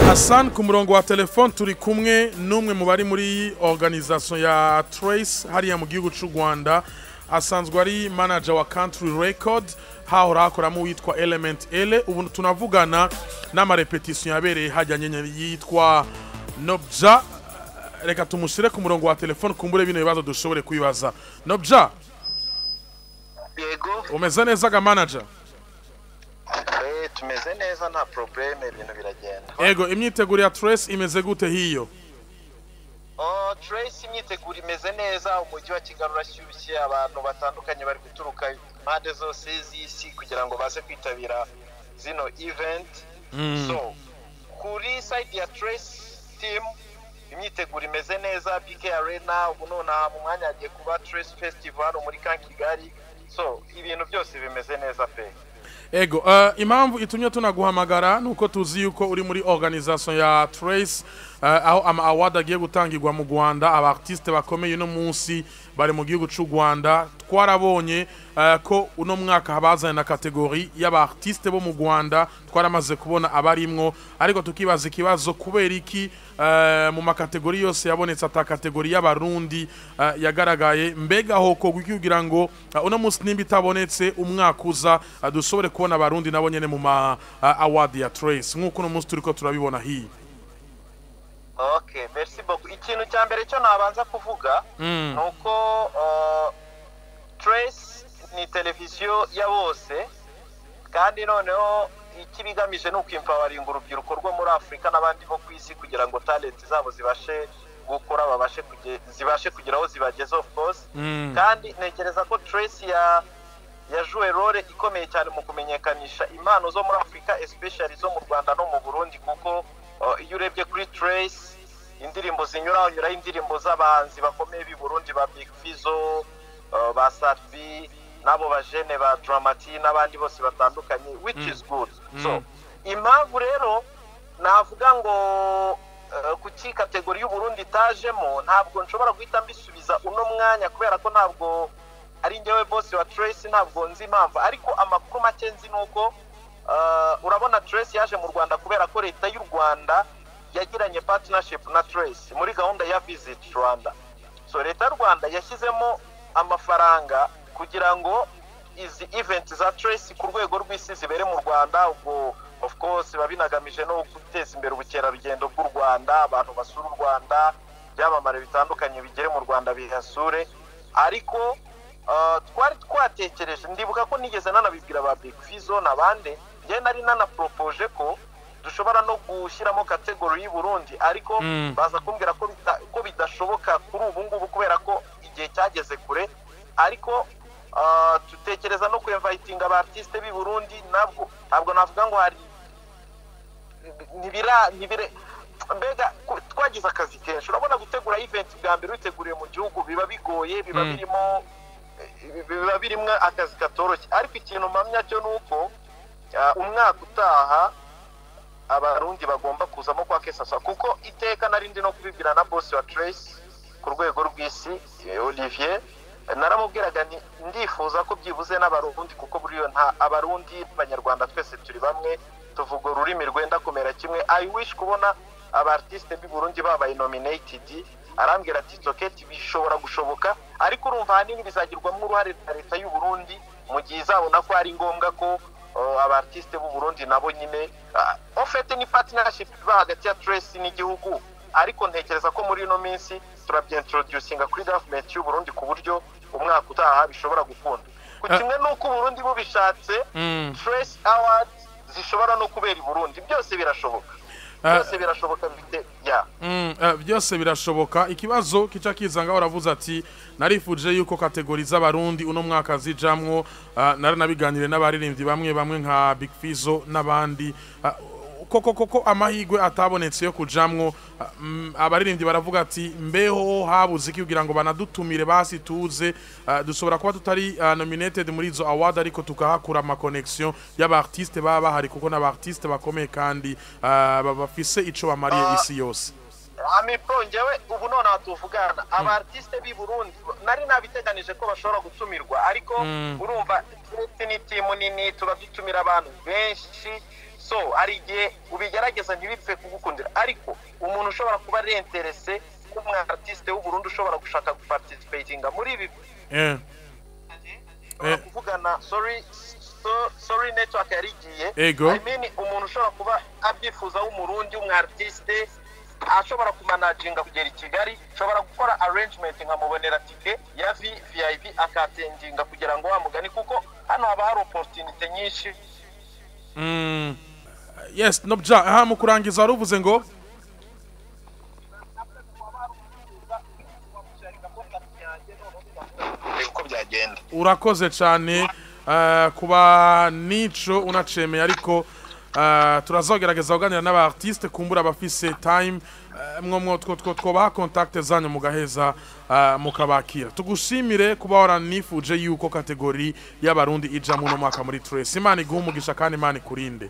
Hassan ku murongo wa telefone turi kumwe numwe mu bari muri organisation ya Trace hariya mu gihugu cy'u Rwanda asanzwe ari manager wa Country Record hahora hakoramo witwa Element L ubu tunavugana n'ama repetition yabereye hajyanye yitwa Nobja reka tumushyire ku murongo wa telefone kumbure bino bibazo dushobore kwibaza Nobja yego umeze neza ga manager tumeze neza nta probleme ibintu biragenda yego imyiteguro ya Trace imeze gute hiyo Trace imyiteguro imeze neza umujyi wa Kigali urashyushye abantu batandukanye bari guturuka impande zose z'isi kugira ngo baze kwitabira zino event so kuri side ya Trace team imyiteguro imeze neza BK Arena ubu nona mu mwanya agiye kuba Trace Festival muri Kigali so ibintu byose bimeze neza pe Ego, impamvu itumye tunaguhamagara nuko tuzi yuko uri muri organisation ya Trace aho ama award agiye gutangirwa mu Rwanda aba artiste bakomeye no munsi bari mu gihugu cy'u Rwanda twarabonye ko uno mwaka habazana na kategori y'aba artiste bo mu Rwanda twaramaze kubona abarimwo ariko tukibaza ikibazo kubera iki mu makategori yose yabonetse ata kategori y'abarundi yagaragaye mbega hoko kugira ngo uno munsi nimba itabonetse umwaka uza dusobore kubona abarundi nabo nyene mu ma award ya Trace nkuko uno munsi turiko turabibona hii. Okay, merci beaucoup. Ikintu cya mbere cyo nabanza kuvuga nuko Trace ni televiziyo ya bose kandi noneho ikibigamije no kwimpowaringa urubyiruko rwo muri Afrika n'abandi bo kwisi kugira ngo talent zabo zibashe gukora zibashe kugira aho zibageze of course kandi nekereza ko Trace yajuwe role ikomeye cyane mu kumenyekanisha impano zo muri Afrika especially zo mu Rwanda no mu Burundi kuko iyo urebye kuri Trace indirimbo zinyura indirimbo z'abahanzi bakomeye b'i Burundi ba Big Fizzo ba Sarvi nabo bajene ba Dramati n'abandi bose batandukanye which is good so impamvu rero navuga ngo kuki kategori y'u Burundi tajemo ntabwo nshobora guhita mbisubiza uno mwanya kubera ko ntabwo ari njyewe boss wa Trace ntabwo nzi impamvu ariko amakuru make nzi nuko urabona Trace yaje mu Rwanda kubera ko leta y'u Rwanda yagiranye partnership na Trace muri gahunda ya Visit Rwanda so leta y'u Rwanda yashyizemo amafaranga kugira ngo izi event za Trace ku rwego rw'isi zibere mu Rwanda ubwo of course babinagamije no guteza imbere ubukerarugendo bw'u Rwanda abantu basura u Rwanda byamamare bitandukanye bigere mu Rwanda bihasure ariko twari twatekereje ndibuka ko nigeze nanabibwira ba Big Fizzo nabande nge nari nanapropose ko dushobora no gushyiramo kategori y'u Burundi ariko baza kumbwira ko bidashoboka kuri ubu ngubu kubera ko igihe cyageze kure ariko tutekereza no kwinvitinga aba artiste b'i Burundi ntabwo navuga ngo hari nibire mbega twagize akazi kenshi urabona gutegura event bwa mbere uteguriye mu gihugu biba bigoye biba birimo akazi katoroshye ariko ikintu mpamya cyo nuko umwaka utaha abarundi bagomba kuzamo kwa Kesasa kuko iteka narindi no kubibwira na boss wa Trace ku rwego rw'isi Olivier naramubwiraga ndifuza ko byibuze n'abarundi kuko buriyo nta abarundi b'Abanyarwanda twese turi bamwe tuvuga ururimi rwenda kumera kimwe I wish kubona aba artiste b'i Burundi babaye nominated arambwira ati toketi bishobora gushoboka ariko urumva hanini bizagirwamo uruhare na leta y'u Burundi mu gihe izabona ko ari ngombwa ko aba artiste b'u Burundi nabo nyine ofete ni partnership hagati ya Trace n'igihugu ariko ntekereza ko muri ino minsi turabyintroducinga kuri government y'u Burundi ku buryo umwaka utaha bishobora gukunda kimwe nuko Burundi bubishatse Trace Awards zishobora no kubera i Burundi byose birashoboka byose birashoboka bite byose birashoboka ikibazo kica kizanga uravuze ati narifuje yuko kategori z'abarundi uno mwaka zijamwo nari nabiganire n'abaririmbyi bamwe nka Big Fizzo n'abandi koko amahigwe atabonetse yo kujamwo abaririmbyi baravuga ati mbeho habuze iki kugira ngo banadutumire basi tuze dushobora kuba tutari nominated muri izo award ariko tukahakura ama connection y'aba artiste baba hari kuko n'aba artiste bakomeye kandi bafise ico bamariye isi yose. Ngewe ubu none atuvugana aba artiste b'i Burundi nari nabiteganije ko bashobora gutumirwa ariko urumva ni team nini turabitumira abantu benshi so ari igihe ubigerageza ntibipfe kugukundira ariko umuntu ushobora kuba ari interesse kumwe artiste w'u Burundi ushobora gushaka participatinga muri ibi kuvugana sorry network yarigiye I mean umuntu ushobora kuba abyifuza w'umurundi w'umwartiste ashobora kumanaginga kugera i Kigali ashobora gukora arrangement nkamubonera tike ya VIP akatendinga kugira ngo wamugani kuko hano haba hari opportunity nyinshi. Yes nobja aha mu kurangiza waruvuze ngo uko byagenda. Urakoze cyane kuba nico unacemeye ariko turazogerageza kuganira n'aba artiste kumbura abafise time mwo twobaha contact zanyu mugaheza mukabakira. Tugushimire kuba waranifuje yuko kategori y'abarundi ija mu no mwaka muri Trace. Imana iguha umugisha kandi Imana ikurinde.